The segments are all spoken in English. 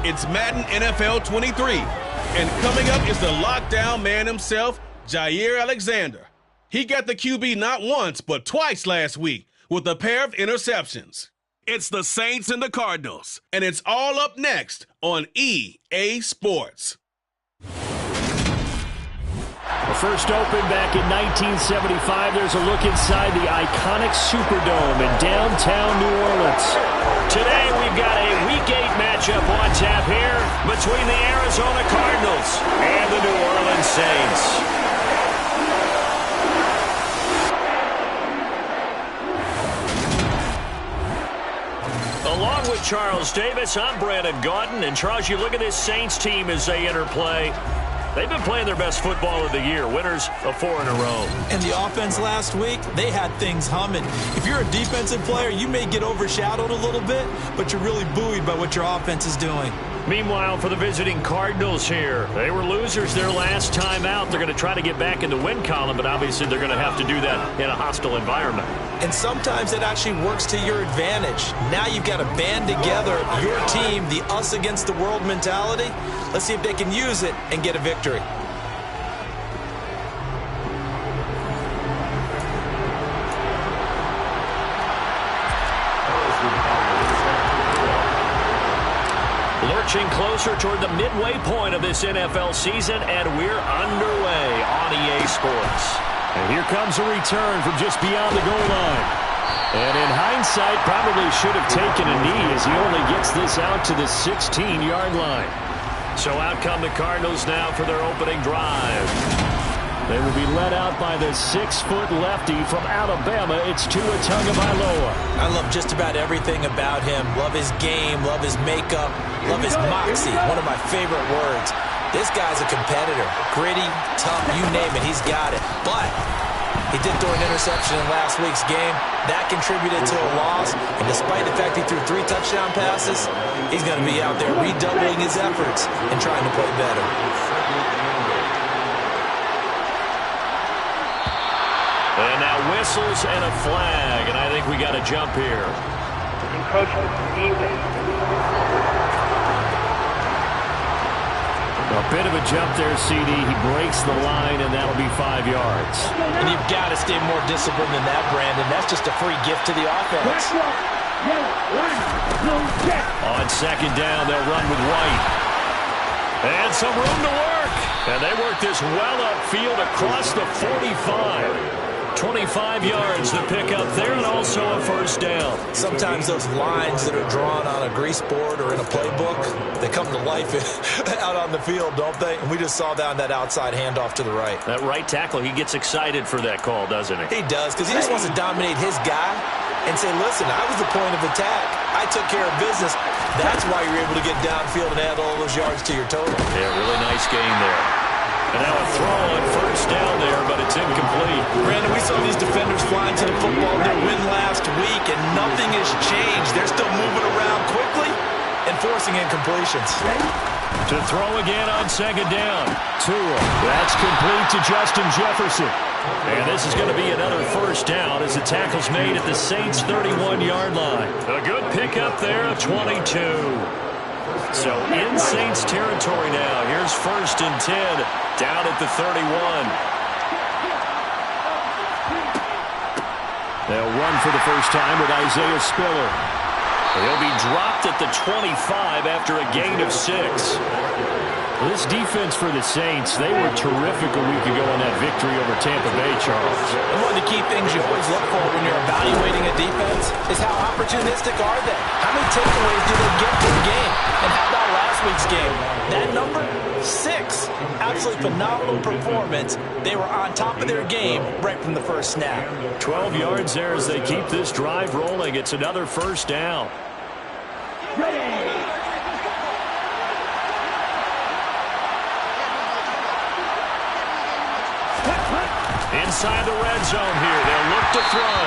It's Madden NFL 23. And coming up is the lockdown man himself, Jair Alexander. He got the QB not once, but twice last week with a pair of interceptions. It's the Saints and the Cardinals, and it's all up next on EA Sports. The first opened back in 1975. There's a look inside the iconic Superdome in downtown New Orleans. Today we've got a Week 8 matchup on tap here between the Arizona Cardinals and the New Orleans Saints. Along with Charles Davis, I'm Brandon Gaudin. And Charles, you look at this Saints team as they interplay. They've been playing their best football of the year, winners of 4 in a row. And the offense last week, they had things humming. If you're a defensive player, you may get overshadowed a little bit, but you're really buoyed by what your offense is doing. Meanwhile, for the visiting Cardinals here, they were losers their last time out. They're going to try to get back in the win column, but obviously they're going to have to do that in a hostile environment. And sometimes it actually works to your advantage. Now you've got to band together your team, the us against the world mentality. Let's see if they can use it and get a victory. Lurching closer toward the midway point of this NFL season, and we're underway on EA Sports. And here comes a return from just beyond the goal line. And in hindsight, probably should have taken a knee as he only gets this out to the 16-yard line. So out come the Cardinals now for their opening drive. They will be led out by the 6-foot lefty from Alabama. It's Tua Tagovailoa. I love just about everything about him. Love his game, love his makeup, love his moxie. One of my favorite words. This guy's a competitor. Gritty, tough, you name it, he's got it. But he did throw an interception in last week's game. That contributed to a loss. And despite the fact he threw 3 touchdown passes, he's going to be out there redoubling his efforts and trying to play better. And now whistles and a flag, and I think we got a jump here. Encroachment, defense. A bit of a jump there, CD. He breaks the line, and that'll be 5 yards. And you've got to stay more disciplined than that, Brandon. That's just a free gift to the offense. On second down, they'll run with White. And some room to work. And they work this well upfield across the 45. 25 yards to pick up there, and also a first down. Sometimes those lines that are drawn on a grease board or in a playbook, they come to life out on the field, don't they? And we just saw that on that outside handoff to the right. That right tackle, he gets excited for that call, doesn't he? He does, because he just wants to dominate his guy and say, listen, I was the point of attack. I took care of business. That's why you're able to get downfield and add all those yards to your total. Yeah, really nice game there. And now a throw on first down there, but it's incomplete. Brandon, we saw these defenders flying to the football in their win last week, and nothing has changed. They're still moving around quickly and forcing incompletions. To throw again on second down. Tua. That's complete to Justin Jefferson. And this is going to be another first down as the tackle's made at the Saints' 31-yard line. A good pickup there of 22. So in Saints territory now. Here's 1st and 10 down at the 31. They'll run for the first time with Isaiah Spiller. He'll be dropped at the 25 after a gain of 6. This defense for the Saints, they were terrific a week ago in that victory over Tampa Bay, Charles. And one of the key things you always look for when you're evaluating a defense is how opportunistic are they? How many takeaways do they get per game? And how about last week's game? That number, 6. Absolutely phenomenal performance. They were on top of their game right from the first snap. 12 yards there as they keep this drive rolling. It's another first down. Inside the red zone here. They'll look to throw.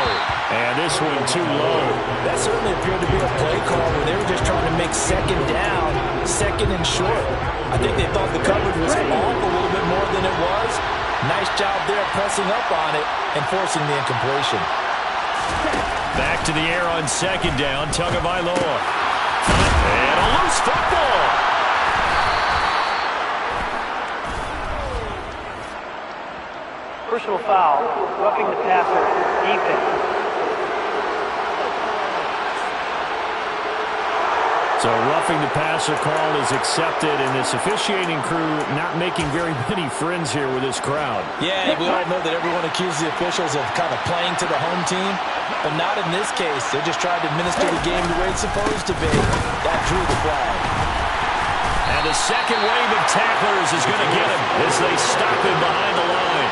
And this one too low. That certainly appeared to be a play call where they were just trying to make second down, second and short. I think they thought the coverage was off a little bit more than it was. Nice job there pressing up on it and forcing the incompletion. Back to the air on second down. Tagovailoa front, and a loose football. Personal foul, roughing the passer, defense. So roughing the passer call is accepted, and this officiating crew not making very many friends here with this crowd. Yeah, we all know that everyone accuses the officials of kind of playing to the home team, but not in this case. They just tried to administer the game the way it's supposed to be. That drew the flag. And the second wave of tacklers is going to get him as they stop him behind the line.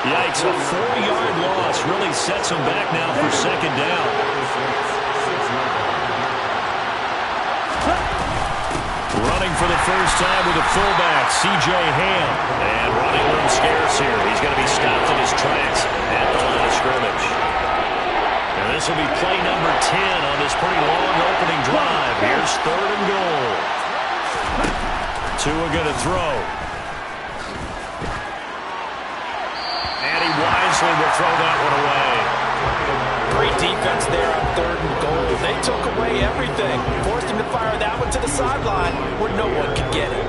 Yikes, a 4-yard loss really sets him back now for second down. Running for the first time with a fullback, C.J. Ham. And running room scarce here. He's going to be stopped in his tracks at the line of scrimmage. And this will be play number 10 on this pretty long opening drive. Here's 3rd and goal. Tua going to throw. And he wisely will throw that one away. Great defense there on 3rd and goal. They took away everything. Forced him to fire that one to the sideline where no one could get it.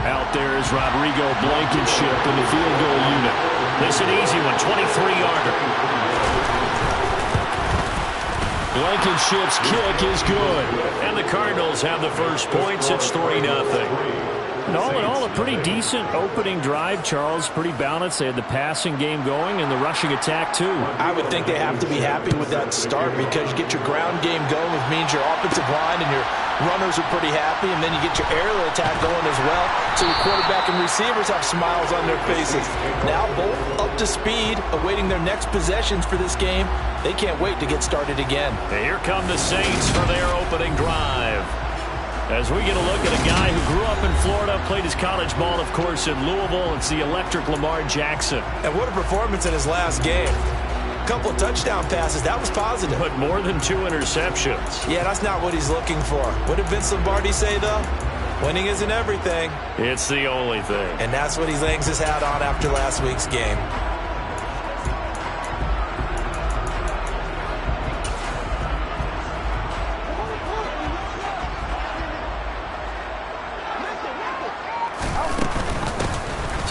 Out there is Rodrigo Blankenship in the field goal unit. This is an easy one, 23-yarder. Blankenship's kick is good. And the Cardinals have the first points. It's 3-0. And all in all, a pretty decent opening drive, Charles. Pretty balanced. They had the passing game going and the rushing attack, too. I would think they have to be happy with that start because you get your ground game going, which means your offensive line and your runners are pretty happy, and then you get your aerial attack going as well. So your quarterback and receivers have smiles on their faces. Now both up to speed, awaiting their next possessions for this game. They can't wait to get started again. And here come the Saints for their opening drive. As we get a look at a guy who grew up in Florida, played his college ball, of course, in Louisville. It's the electric Lamar Jackson. And what a performance in his last game. A couple of touchdown passes. That was positive. But more than 2 interceptions. Yeah, that's not what he's looking for. What did Vince Lombardi say, though? Winning isn't everything. It's the only thing. And that's what he hangs his hat on after last week's game.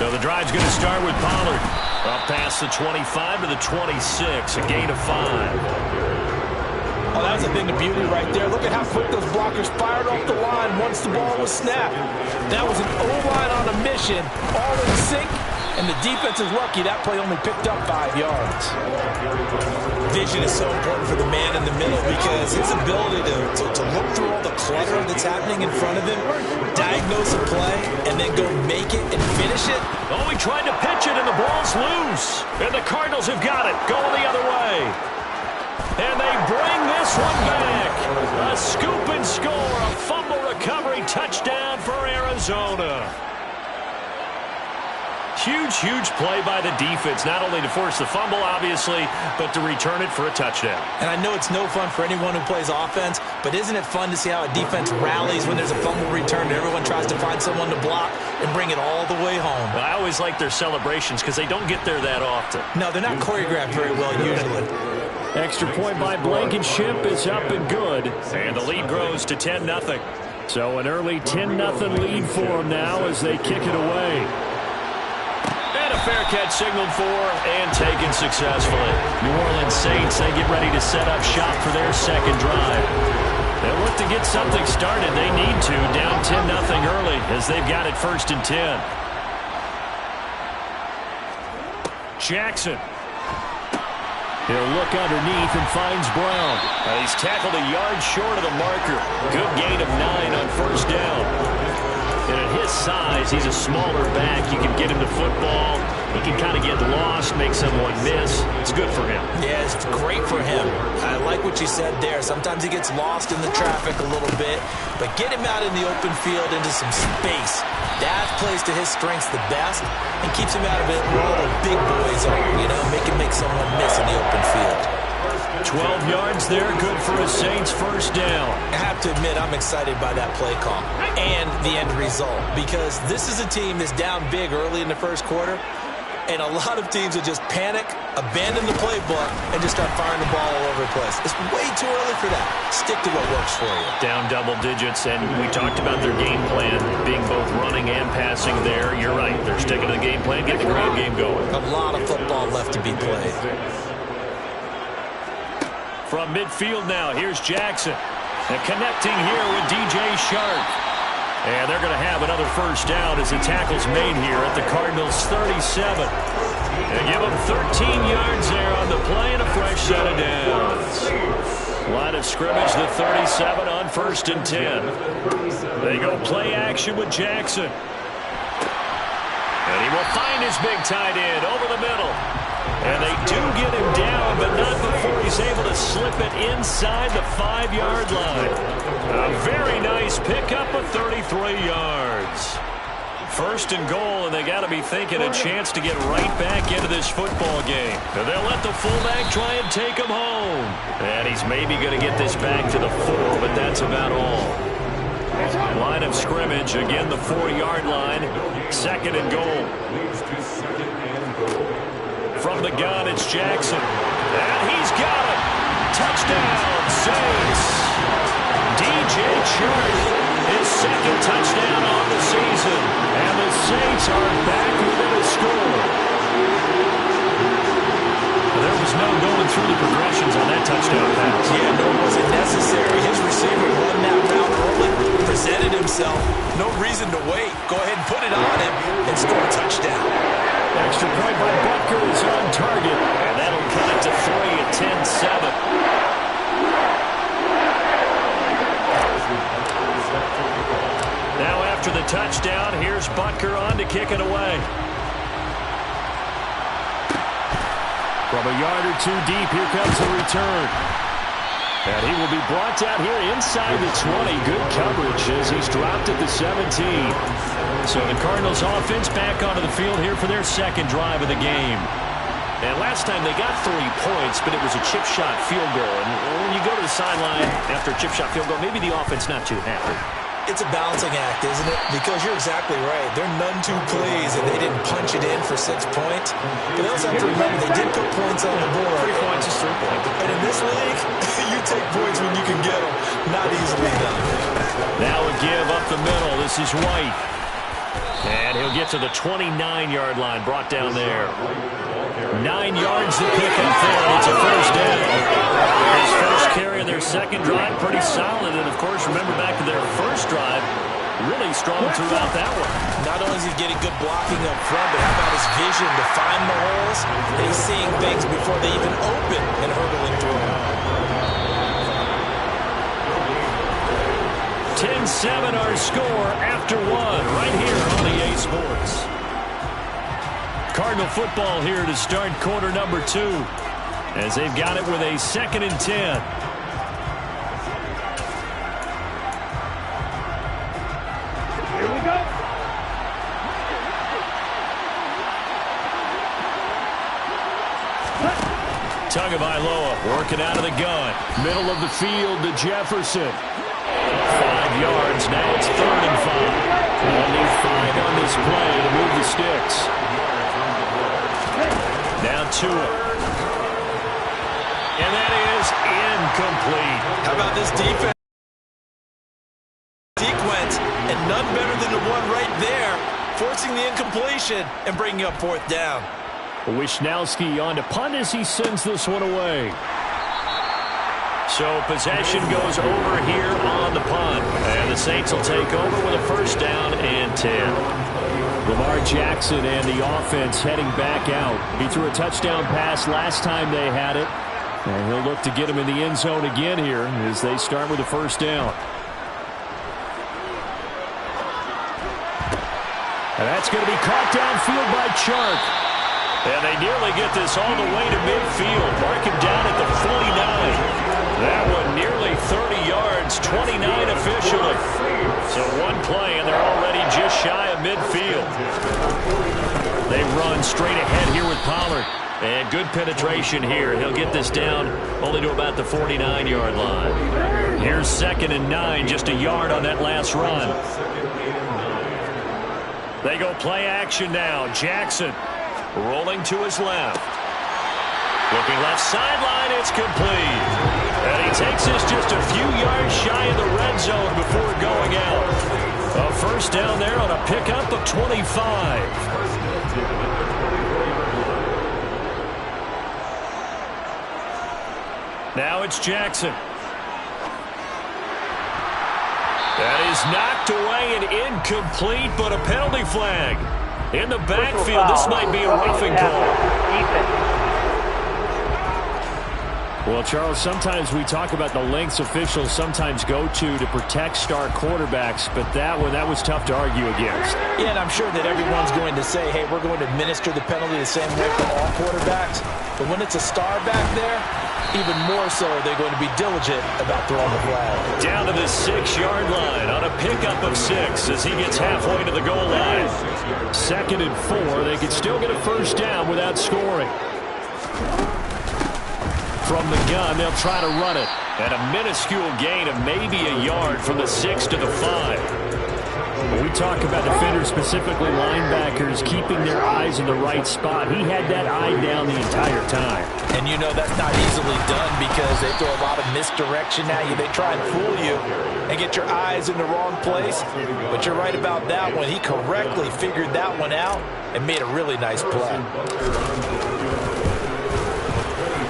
So the drive's going to start with Pollard. Up past the 25 to the 26, a gain of 5. Oh, that's a thing of beauty right there. Look at how quick those blockers fired off the line once the ball was snapped. That was an O-line on a mission, all in sync, and the defense is lucky that play only picked up 5 yards. Vision is so important for the man in the middle because his ability to look through all the clutter that's happening in front of him, diagnose a play, and then go make it and finish it. Oh, he tried to pitch it, and the ball's loose. And the Cardinals have got it, going the other way. And they bring this one back. A scoop and score, a fumble recovery touchdown for Arizona. Huge, huge play by the defense, not only to force the fumble, obviously, but to return it for a touchdown. And I know it's no fun for anyone who plays offense, but isn't it fun to see how a defense rallies when there's a fumble return and everyone tries to find someone to block and bring it all the way home? I always like their celebrations because they don't get there that often. No, they're not choreographed very well usually. Extra point by Blankenship is up and good, and the lead grows to 10-0. So an early 10-0 lead for them now as they kick it away. And a fair catch signaled for and taken successfully. New Orleans Saints, they get ready to set up shop for their second drive. They'll look to get something started. They need to, down 10-0 early as they've got it 1st and 10. Jackson. He'll look underneath and finds Brown. He's tackled a yard short of the marker. Good gain of 9 on 1st down. And at his size, he's a smaller back. You can get him to football. He can kind of get lost, make someone miss. It's good for him. Yeah, it's great for him. I like what you said there. Sometimes he gets lost in the traffic a little bit, but get him out in the open field into some space. That plays to his strengths the best and keeps him out of it where all the big boys are, you know, make someone miss in the open field. 12 yards there, good for a Saints 1st down. I have to admit, I'm excited by that play call and the end result because this is a team that's down big early in the 1st quarter, And a lot of teams will just panic, abandon the playbook, and just start firing the ball all over the place. It's way too early for that. Stick to what works for you. Down double digits, and we talked about their game plan being both running and passing there. You're right. They're sticking to the game plan, get the ground game going. A lot of football left to be played. From midfield now, here's Jackson. And connecting here with DJ Shark. And they're going to have another first down as the tackle's made here at the Cardinals' 37. They give them 13 yards there on the play and a fresh set of downs. Line of scrimmage, the 37 on 1st and 10. They go play action with Jackson. And he will find his big tight end over the middle. And they do get him down, but not before he's able to slip it inside the 5-yard line. A very nice pickup of 33 yards. 1st and goal, and they got to be thinking a chance to get right back into this football game. And they'll let the fullback try and take him home. And he's maybe going to get this back to the 4, but that's about all. Line of scrimmage, again the 4-yard line. 2nd and goal. From the gun, it's Jackson. And he's got it. Touchdown, Saints. DJ Chark, his 2nd touchdown on the season. And the Saints are back within a score. There was no going through the progressions on that touchdown pass. Yeah, nor was it necessary. His receiver run that route early, presented himself. No reason to wait. Go ahead and put it on him and score a touchdown. Extra point by Butker is on target. And that'll cut it to 3 at 10-7. Now after the touchdown, here's Butker on to kick it away. From a yard or two deep, here comes the return. And he will be brought down here inside the 20. Good coverage as he's dropped at the 17. So the Cardinals offense back onto the field here for their 2nd drive of the game. And last time they got 3 points, but it was a chip shot field goal. And when you go to the sideline after a chip shot field goal, maybe the offense not too happy. It's a balancing act, isn't it? Because you're exactly right. They're none too pleased that they didn't punch it in for 6 points. But they also have to remember they did put points on the board. 3 points is 3 points. And in this league, you take points when you can get them. Not easily done. Now a give up the middle. This is White. And he'll get to the 29-yard line, brought down there. 9 yards to pick up there. It's a first down. His first carry of their 2nd drive, pretty solid. And, of course, remember back to their 1st drive, really strong throughout that one. Not only is he getting good blocking up front, but how about his vision to find the holes? And he's seeing things before they even open and hurdling through them. 10-7 our score after 1 right here on EA Sports. Cardinal football here to start quarter number 2 as they've got it with a 2nd and 10. Here we go. Tagovailoa working out of the gun. Middle of the field to Jefferson. 5 yards. Now it's 3rd and 5. Only 5 on this play to move the sticks. Now Tua. And that is incomplete. How about this defense? Sequence, and none better than the one right there, forcing the incompletion and bringing up 4th down. Wisnowski on to punt as he sends this one away. So possession goes over here on the punt. And the Saints will take over with a first down and 10. Lamar Jackson and the offense heading back out. He threw a touchdown pass last time they had it. And he'll look to get him in the end zone again here as they start with a first down. And that's going to be caught downfield by Chark. And they nearly get this all the way to midfield. Mark him down at the 49. That one nearly 30 yards, 29 officially. So one play, and they're already just shy of midfield. They run straight ahead here with Pollard. And good penetration here. He'll get this down only to about the 49-yard line. Here's 2nd and 9, just a yard on that last run. They go play action now. Jackson. Rolling to his left. Looking left sideline, it's complete. And he takes this just a few yards shy of the red zone before going out. A first down there on a pickup of 25. Now it's Jackson. That is knocked away and incomplete, but a penalty flag. In the backfield, this might be a roughing call. Well, Charles, sometimes we talk about the lengths officials sometimes go to protect star quarterbacks, but that was tough to argue against. Yeah, and I'm sure that everyone's going to say, hey, we're going to administer the penalty the same way for all quarterbacks. But when it's a star back there, even more so, they're going to be diligent about throwing the flag. Down to the 6-yard line on a pickup of 6 as he gets halfway to the goal line. 2nd and 4, they could still get a first down without scoring. From the gun, they'll try to run it. And a minuscule gain of maybe a yard from the 6 to the 5. When we talk about defenders, specifically linebackers, keeping their eyes in the right spot, he had that eye down the entire time. And you know that's not easily done because they throw a lot of misdirection at you. They try and fool you and get your eyes in the wrong place. But you're right about that one. He correctly figured that one out and made a really nice play.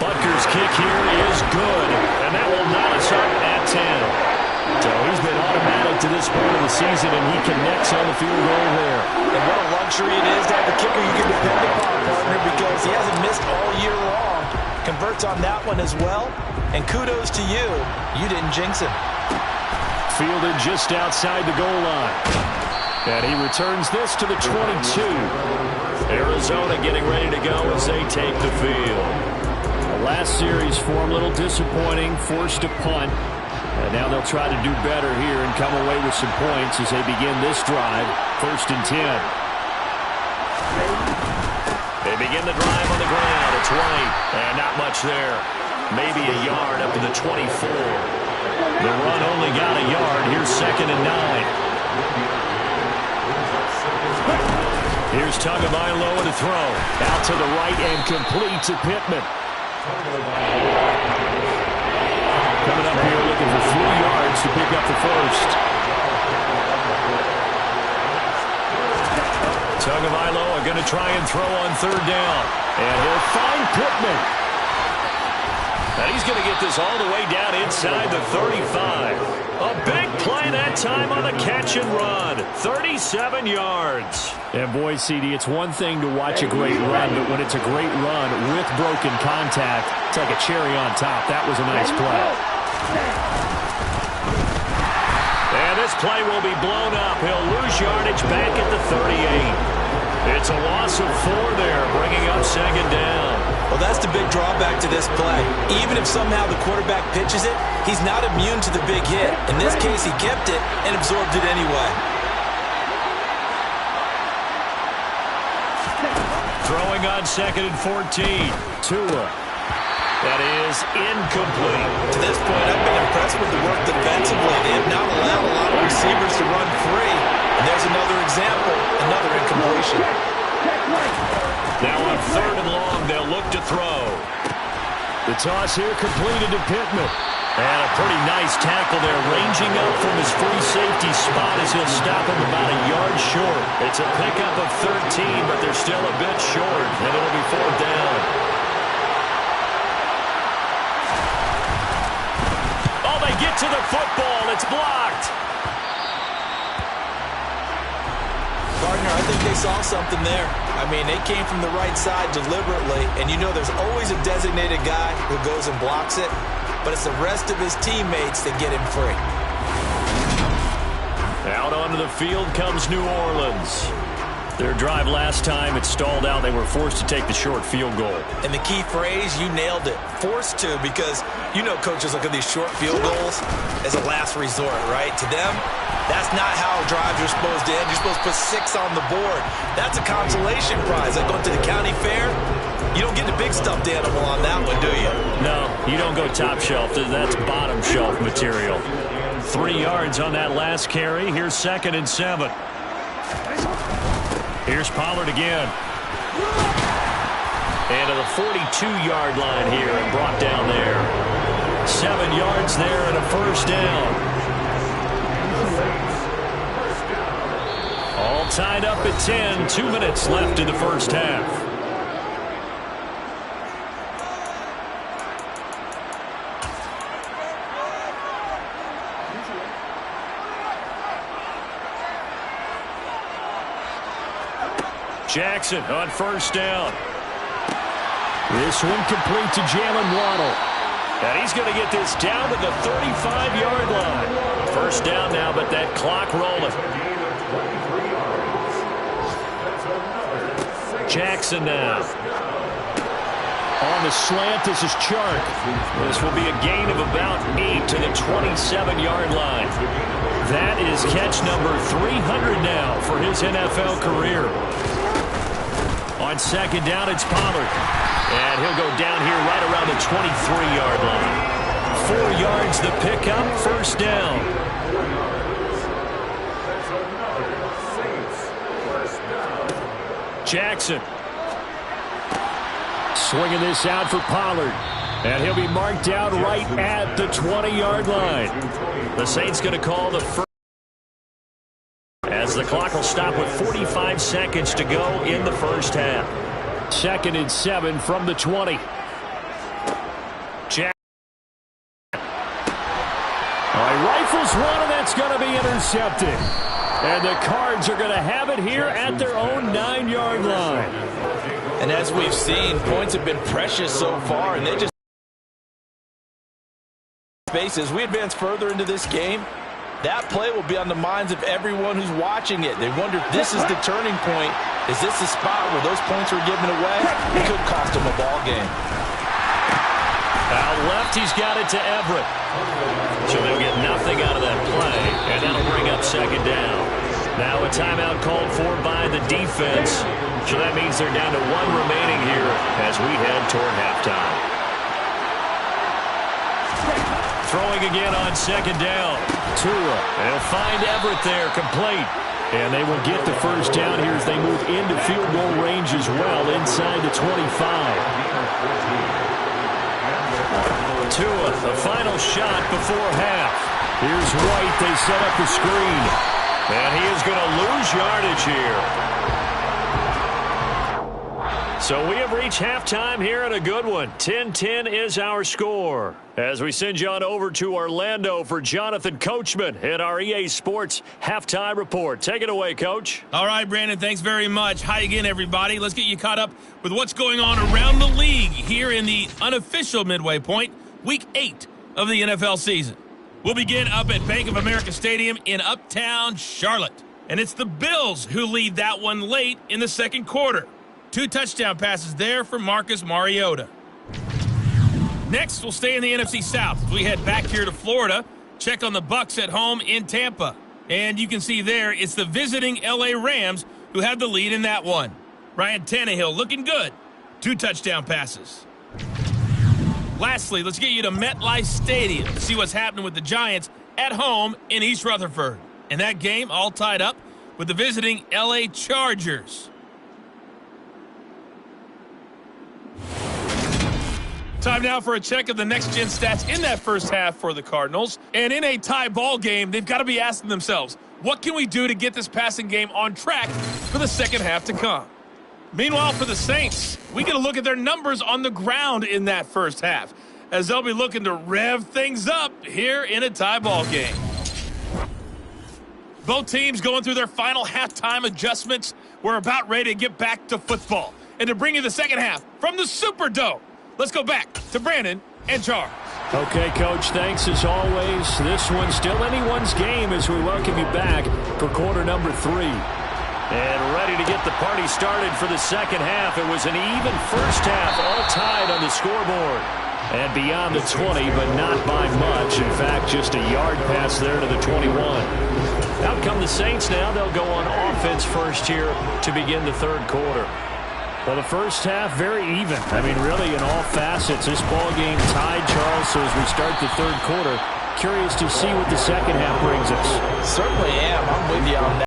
Butker's kick here is good, and that will knot us up at 10. So he's been automatic to this point of the season, and he connects on the field goal there. And what a luxury it is to have a kicker you can depend upon, partner, because he hasn't missed all year long. Converts on that one as well, and kudos to you. You didn't jinx him. Fielded just outside the goal line. And he returns this to the 22. Arizona getting ready to go as they take the field. Last series for him, a little disappointing, forced a punt. And now they'll try to do better here and come away with some points as they begin this drive. 1st and 10. They begin the drive on the ground. It's White, and not much there. Maybe a yard up to the 24. The run only got a yard. Here's 2nd and 9. Here's Tagovailoa to throw. Out to the right and complete to Pittman. Coming up here looking for 3 yards to pick up the first. Tagovailoa going to try and throw on 3rd down. And he'll find Pittman. And he's going to get this all the way down inside the 35. A big play that time on the catch and run. 37 yards. And boy, CD, it's one thing to watch a great run, but when it's a great run with broken contact, it's like a cherry on top. That was a nice play. And this play will be blown up. He'll lose yardage back at the 38. It's a loss of 4 there, bringing up 2nd down. Well, that's the big drawback to this play. Even if somehow the quarterback pitches it, he's not immune to the big hit. In this case, he kept it and absorbed it anyway. Throwing on 2nd and 14. Tua. That is incomplete. To this point, I've been impressed with the work defensively. They have not allowed a lot of receivers to run free. And there's another example, another incompletion. Now on 3rd and long, they'll look to throw. The toss here completed to Pittman. And a pretty nice tackle there, ranging up from his free safety spot as he'll stop him about a yard short. It's a pickup of 13, but they're still a bit short, and it'll be 4th down. Oh, they get to the football. It's blocked. Gardner, I think they saw something there. I mean, they came from the right side deliberately, and you know there's always a designated guy who goes and blocks it, but it's the rest of his teammates that get him free. Out onto the field comes New Orleans. Their drive last time, it stalled out. They were forced to take the short field goal. And the key phrase, you nailed it, forced to, because you know coaches look at these short field goals as a last resort, right? To them, that's not how drives are supposed to end. You're supposed to put 6 on the board. That's a consolation prize. Like going to the county fair, you don't get the big stuffed animal on that one, do you? No, you don't go top shelf. That's bottom shelf material. 3 yards on that last carry. Here's 2nd and 7. Here's Pollard again. And to the 42-yard line here and brought down there. 7 yards there and a first down. All tied up at 10. 2 minutes left in the first half. Jackson on first down. This one complete to Jalen Waddle. And he's going to get this down to the 35-yard line. First down now, but that clock rolling. Jackson now. On the slant, this is Chark. This will be a gain of about 8 to the 27-yard line. That is catch number 300 now for his NFL career. On second down, it's Pollard. And he'll go down here right around the 23-yard line. 4 yards the pickup, first down. Jackson. Swinging this out for Pollard. And he'll be marked out right at the 20-yard line. The Saints going to call the first. As the clock will stop with 45 seconds to go in the first half. 2nd and 7 from the 20. Jack. All right, rifles one, and that's going to be intercepted. And the Cards are going to have it here at their own 9-yard line. And as we've seen, points have been precious so far, and they just bases. We advance further into this game. That play will be on the minds of everyone who's watching it. They wonder if this is the turning point. Is this the spot where those points were given away? It could cost them a ball game. Out left, he's got it to Everett. So they'll get nothing out of that play, and that'll bring up second down. Now a timeout called for by the defense. So that means they're down to 1 remaining here as we head toward halftime. Throwing again on second down. Tua. They'll find Everett there, complete. And they will get the first down here as they move into field goal range as well, inside the 25. Tua, the final shot before half. Here's White. They set up the screen. And he is going to lose yardage here. So we have reached halftime here and a good one. 10-10 is our score. As we send you on over to Orlando for Jonathan Coachman at our EA Sports Halftime Report. Take it away, Coach. All right, Brandon, thanks very much. Hi again, everybody. Let's get you caught up with what's going on around the league here in the unofficial midway point, Week 8 of the NFL season. We'll begin up at Bank of America Stadium in Uptown Charlotte. And it's the Bills who lead that one late in the second quarter. 2 touchdown passes there for Marcus Mariota. Next, we'll stay in the NFC South as we head back here to Florida. Check on the Bucs at home in Tampa. And you can see there, it's the visiting L.A. Rams who have the lead in that one. Ryan Tannehill looking good. 2 touchdown passes. Lastly, let's get you to MetLife Stadium to see what's happening with the Giants at home in East Rutherford. And that game all tied up with the visiting L.A. Chargers. Time now for a check of the next-gen stats in that first half for the Cardinals. And in a tie ball game, they've got to be asking themselves, what can we do to get this passing game on track for the second half to come? Meanwhile, for the Saints, we get a look at their numbers on the ground in that first half, as they'll be looking to rev things up here in a tie ball game. Both teams going through their final halftime adjustments. We're about ready to get back to football. And to bring you the second half from the Superdome, let's go back to Brandon and Charles. Okay, Coach, thanks as always. This one's still anyone's game as we welcome you back for quarter number 3. And ready to get the party started for the second half. It was an even first half, all tied on the scoreboard. And beyond the 20, but not by much. In fact, just a yard pass there to the 21. Out come the Saints now. They'll go on offense first here to begin the third quarter. Well, the first half, very even. I mean, really, in all facets, this ball game tied, Charles. So as we start the third quarter, curious to see what the second half brings us. Certainly am. I'm with you on that.